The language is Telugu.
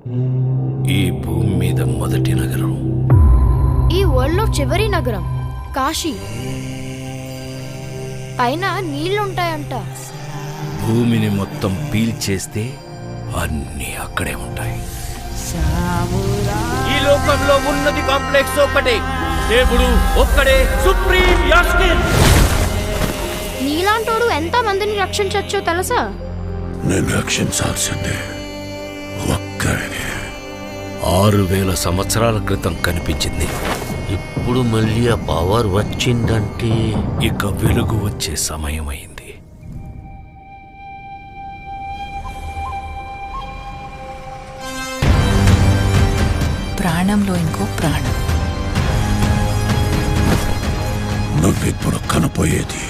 ఈ భూమి మీద మొదటి నగరం, ఈ వరల్డ్ లో చివరి నగరం కాశీ. పైన నీళ్లుంటాయంట. భూమిని మొత్తం పీల్చేస్తే అన్నీ అక్కడే ఉంటాయి. ఈ లోకంలో ఉన్నది కాంప్లెక్స్ ఒక్కటే, దేవుడు ఒక్కడే సుప్రీం యాస్కిన్. నీలాంటోడు ఎంత మందిని రక్షించొచ్చో తెలుసా? నేను రక్షించాల్సిందే ఒక్కడిని. 6000 సంవత్సరాల క్రితం కనిపించింది. ఇప్పుడు మళ్ళీ ఆ పవర్ వచ్చిందంటే ఇక వెలుగు వచ్చే సమయం అయింది. ప్రాణంలో ఇంకో ప్రాణం. నువ్విప్పుడు కనపోయేది